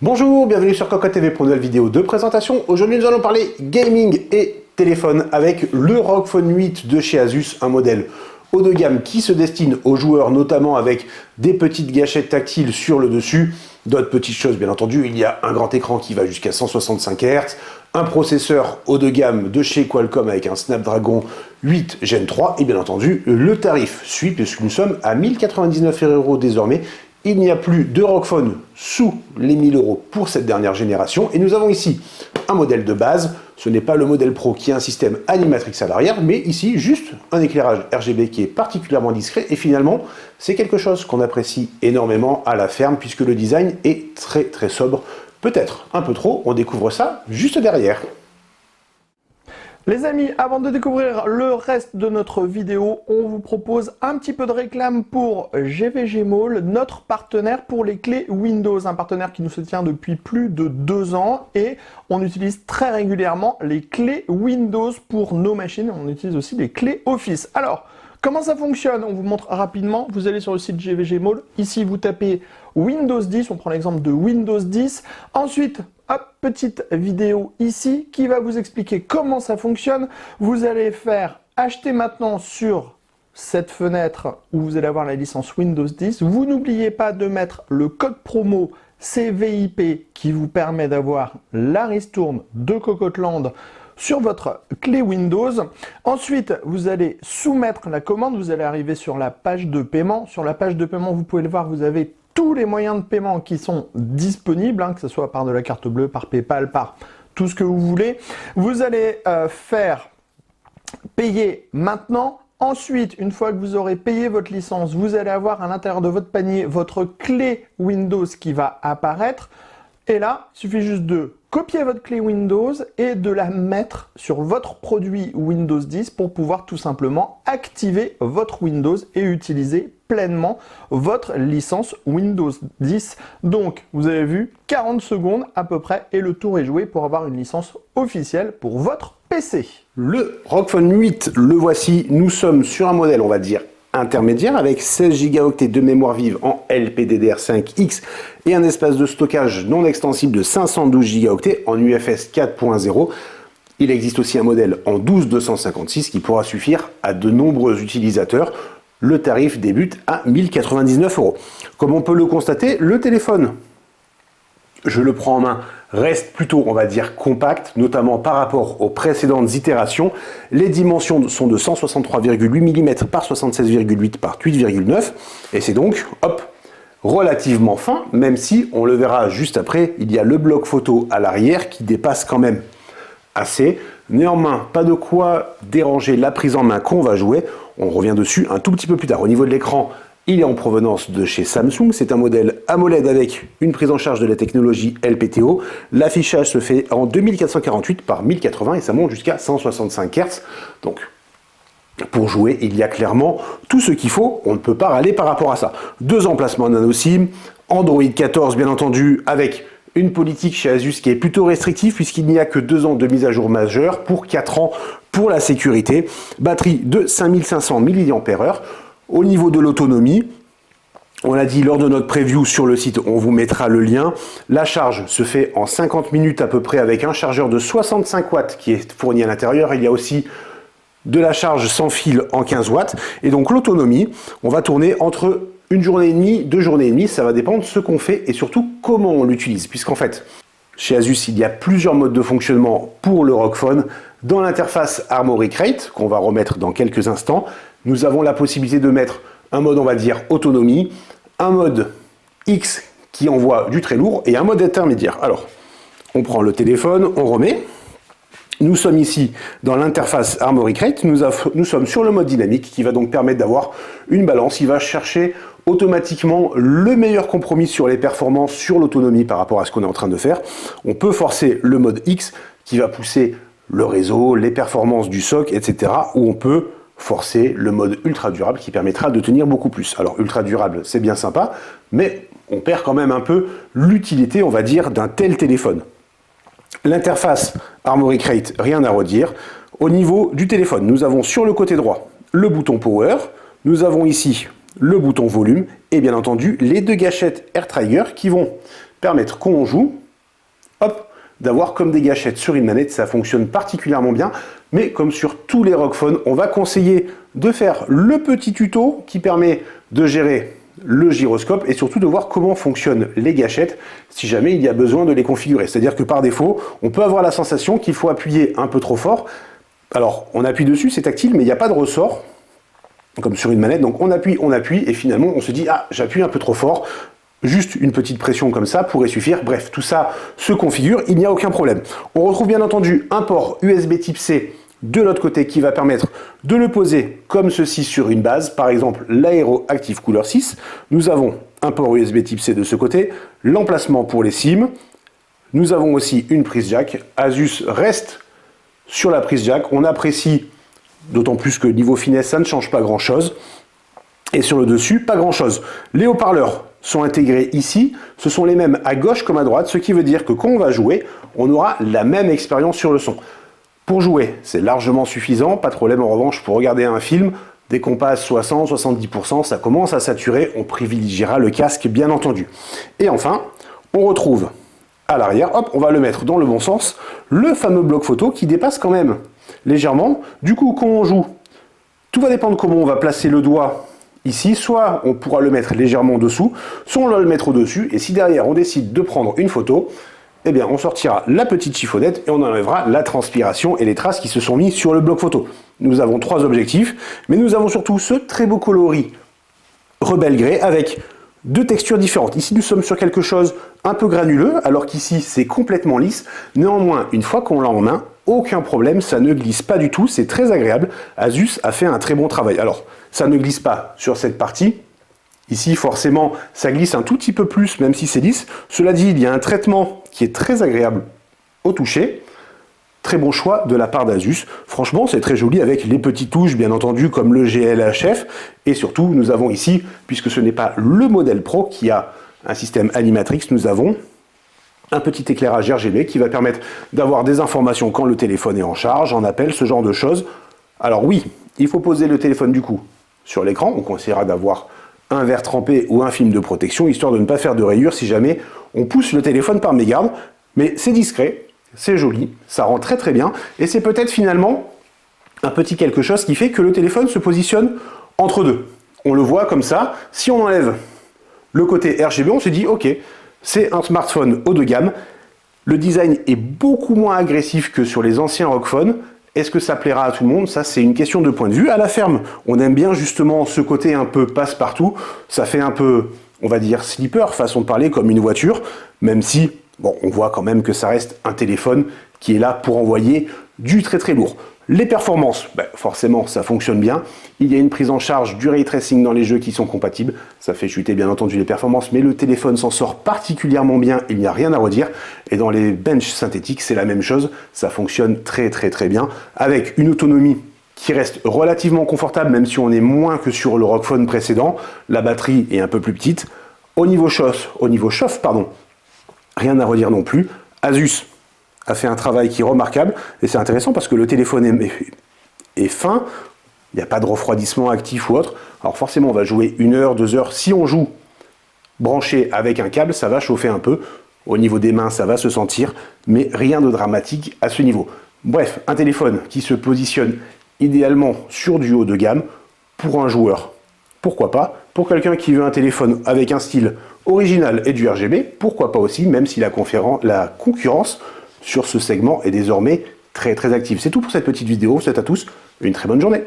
Bonjour, bienvenue sur Cocotte TV pour une nouvelle vidéo de présentation. Aujourd'hui, nous allons parler gaming et téléphone avec le ROG Phone 8 de chez Asus, un modèle haut de gamme qui se destine aux joueurs, notamment avec des petites gâchettes tactiles sur le dessus. D'autres petites choses, bien entendu, il y a un grand écran qui va jusqu'à 165 Hz, un processeur haut de gamme de chez Qualcomm avec un Snapdragon 8 Gen 3 et bien entendu, le tarif suit puisque nous sommes à 1099 € désormais. Il n'y a plus de ROG Phone sous les 1000 € pour cette dernière génération. Et nous avons ici un modèle de base. Ce n'est pas le modèle Pro qui a un système Animatrix à l'arrière, mais ici juste un éclairage RGB qui est particulièrement discret. Et finalement, c'est quelque chose qu'on apprécie énormément à la ferme puisque le design est très sobre. Peut-être un peu trop, on découvre ça juste derrière. Les amis, avant de découvrir le reste de notre vidéo, on vous propose un petit peu de réclame pour GVG Mall, notre partenaire pour les clés Windows, un partenaire qui nous soutient depuis plus de 2 ans et on utilise très régulièrement les clés Windows pour nos machines, on utilise aussi les clés Office. Alors, comment ça fonctionne? On vous montre rapidement, vous allez sur le site GVG Mall, ici vous tapez Windows 10, on prend l'exemple de Windows 10, ensuite, hop, petite vidéo ici qui va vous expliquer comment ça fonctionne. Vous allez faire acheter maintenant sur cette fenêtre où vous allez avoir la licence Windows 10. Vous n'oubliez pas de mettre le code promo CVIP qui vous permet d'avoir la ristourne de Cocoteland sur votre clé Windows. Ensuite, vous allez soumettre la commande. Vous allez arriver sur la page de paiement. Sur la page de paiement, vous pouvez le voir, vous avez tous les moyens de paiement qui sont disponibles, que ce soit par de la carte bleue, par PayPal, par tout ce que vous voulez. Vous allez faire payer maintenant. Ensuite, une fois que vous aurez payé votre licence, vous allez avoir à l'intérieur de votre panier votre clé Windows qui va apparaître. Et là, il suffit juste de copier votre clé Windows et de la mettre sur votre produit Windows 10 pour pouvoir tout simplement activer votre Windows et utiliser pleinement votre licence Windows 10. Donc, vous avez vu, 40 secondes à peu près et le tour est joué pour avoir une licence officielle pour votre PC. Le ROG Phone 8, le voici. Nous sommes sur un modèle, on va dire, intermédiaire avec 16 Go de mémoire vive en LPDDR5X et un espace de stockage non extensible de 512 Go en UFS 4.0. Il existe aussi un modèle en 12256 qui pourra suffire à de nombreux utilisateurs. Le tarif débute à 1099 €. Comme on peut le constater, le téléphone, je le prends en main, reste plutôt, on va dire, compact, notamment par rapport aux précédentes itérations. Les dimensions sont de 163,8 mm par 76,8 par 8,9 et c'est donc, hop, relativement fin, même si, on le verra juste après, il y a le bloc photo à l'arrière qui dépasse quand même assez. Néanmoins, pas de quoi déranger la prise en main qu'on va jouer. On revient dessus un tout petit peu plus tard. Au niveau de l'écran, il est en provenance de chez Samsung. C'est un modèle AMOLED avec une prise en charge de la technologie LPTO. L'affichage se fait en 2448 par 1080 et ça monte jusqu'à 165 Hz. Donc, pour jouer, il y a clairement tout ce qu'il faut. On ne peut pas râler par rapport à ça. 2 emplacements nano SIM, Android 14 bien entendu, avec une politique chez Asus qui est plutôt restrictive puisqu'il n'y a que 2 ans de mise à jour majeure pour 4 ans pour la sécurité. Batterie de 5500 mAh. Au niveau de l'autonomie, on l'a dit lors de notre preview sur le site, on vous mettra le lien. La charge se fait en 50 minutes à peu près avec un chargeur de 65 watts qui est fourni à l'intérieur. Il y a aussi de la charge sans fil en 15 watts. Et donc l'autonomie, on va tourner entre 1 journée et demie, 2 journées et demie. Ça va dépendre de ce qu'on fait et surtout comment on l'utilise. Puisqu'en fait, chez Asus, il y a plusieurs modes de fonctionnement pour le ROG Phone. Dans l'interface Armoury Crate, qu'on va remettre dans quelques instants, nous avons la possibilité de mettre un mode, on va dire, autonomie, un mode X qui envoie du très lourd et un mode intermédiaire. Alors, on prend le téléphone, on remet. Nous sommes ici dans l'interface Armoury Crate. Nous sommes sur le mode dynamique qui va donc permettre d'avoir une balance. Il va chercher automatiquement le meilleur compromis sur les performances, sur l'autonomie par rapport à ce qu'on est en train de faire. On peut forcer le mode X qui va pousser le réseau, les performances du SOC, etc. Ou on peut forcer le mode ultra durable qui permettra de tenir beaucoup plus. Alors ultra durable, c'est bien sympa, mais on perd quand même un peu l'utilité, on va dire, d'un tel téléphone. L'interface Armoury Crate, rien à redire. Au niveau du téléphone, nous avons sur le côté droit le bouton Power, nous avons ici le bouton Volume et bien entendu les 2 gâchettes AirTrigger qui vont permettre quand on joue, hop, d'avoir comme des gâchettes sur une manette. Ça fonctionne particulièrement bien, mais comme sur tous les ROG Phone, on va conseiller de faire le petit tuto qui permet de gérer le gyroscope et surtout de voir comment fonctionnent les gâchettes si jamais il y a besoin de les configurer. C'est-à-dire que par défaut, on peut avoir la sensation qu'il faut appuyer un peu trop fort. Alors, on appuie dessus, c'est tactile, mais il n'y a pas de ressort, comme sur une manette. Donc on appuie, et finalement on se dit « Ah, j'appuie un peu trop fort ». Juste une petite pression comme ça pourrait suffire. Bref, tout ça se configure, il n'y a aucun problème. On retrouve bien entendu un port USB type C de l'autre côté qui va permettre de le poser comme ceci sur une base, par exemple l'Aero Active Cooler 6. Nous avons un port USB type C de ce côté, l'emplacement pour les SIM. Nous avons aussi une prise jack. Asus reste sur la prise jack. On apprécie, d'autant plus que niveau finesse, ça ne change pas grand-chose. Et sur le dessus, pas grand-chose. Les haut-parleurs sont intégrés ici, ce sont les mêmes à gauche comme à droite, ce qui veut dire que quand on va jouer, on aura la même expérience sur le son. Pour jouer, c'est largement suffisant, pas de problème en revanche pour regarder un film, dès qu'on passe 60-70%, ça commence à saturer, on privilégiera le casque bien entendu. Et enfin, on retrouve à l'arrière, hop, on va le mettre dans le bon sens, le fameux bloc photo qui dépasse quand même légèrement. Du coup, quand on joue, tout va dépendre comment on va placer le doigt ici, soit on pourra le mettre légèrement dessous, soit on va le mettre au-dessus, et si derrière on décide de prendre une photo, eh bien on sortira la petite chiffonnette et on enlèvera la transpiration et les traces qui se sont mises sur le bloc photo. Nous avons 3 objectifs, mais nous avons surtout ce très beau coloris Rebelle Grey avec 2 textures différentes. Ici nous sommes sur quelque chose un peu granuleux, alors qu'ici c'est complètement lisse. Néanmoins, une fois qu'on l'a en main, aucun problème, ça ne glisse pas du tout, c'est très agréable. Asus a fait un très bon travail. Alors, ça ne glisse pas sur cette partie. Ici, forcément, ça glisse un tout petit peu plus, même si c'est lisse. Cela dit, il y a un traitement qui est très agréable au toucher. Très bon choix de la part d'Asus. Franchement, c'est très joli avec les petites touches, bien entendu, comme le GLHF. Et surtout, nous avons ici, puisque ce n'est pas le modèle Pro qui a un système Animatrix, nous avons un petit éclairage RGB qui va permettre d'avoir des informations quand le téléphone est en charge, en appel, ce genre de choses. Alors oui, il faut poser le téléphone du coup sur l'écran. On conseillera d'avoir un verre trempé ou un film de protection, histoire de ne pas faire de rayures si jamais on pousse le téléphone par mégarde. Mais c'est discret, c'est joli, ça rend très très bien. Et c'est peut-être finalement un petit quelque chose qui fait que le téléphone se positionne entre deux. On le voit comme ça. Si on enlève le côté RGB, on se dit ok, c'est un smartphone haut de gamme. Le design est beaucoup moins agressif que sur les anciens ROG Phone. Est-ce que ça plaira à tout le monde? Ça, c'est une question de point de vue. À la ferme, on aime bien justement ce côté un peu passe-partout. Ça fait un peu, on va dire, sleeper, façon de parler, comme une voiture. Même si, bon, on voit quand même que ça reste un téléphone qui est là pour envoyer du très très lourd. Les performances, forcément, ça fonctionne bien. Il y a une prise en charge du ray tracing dans les jeux qui sont compatibles. Ça fait chuter bien entendu les performances, mais le téléphone s'en sort particulièrement bien. Il n'y a rien à redire. Et dans les benches synthétiques, c'est la même chose. Ça fonctionne très très très bien, avec une autonomie qui reste relativement confortable, même si on est moins que sur le ROG Phone précédent. La batterie est un peu plus petite. Au niveau chauffe, rien à redire non plus. Asus a fait un travail qui est remarquable, et c'est intéressant parce que le téléphone est fin, il n'y a pas de refroidissement actif ou autre. Alors forcément, on va jouer 1 heure, 2 heures. Si on joue branché avec un câble, ça va chauffer un peu. Au niveau des mains, ça va se sentir, mais rien de dramatique à ce niveau. Bref, un téléphone qui se positionne idéalement sur du haut de gamme pour un joueur. Pourquoi pas? Pour quelqu'un qui veut un téléphone avec un style original et du RGB, pourquoi pas aussi, même si la concurrence sur ce segment est désormais très très active. C'est tout pour cette petite vidéo. Je vous souhaite à tous une très bonne journée.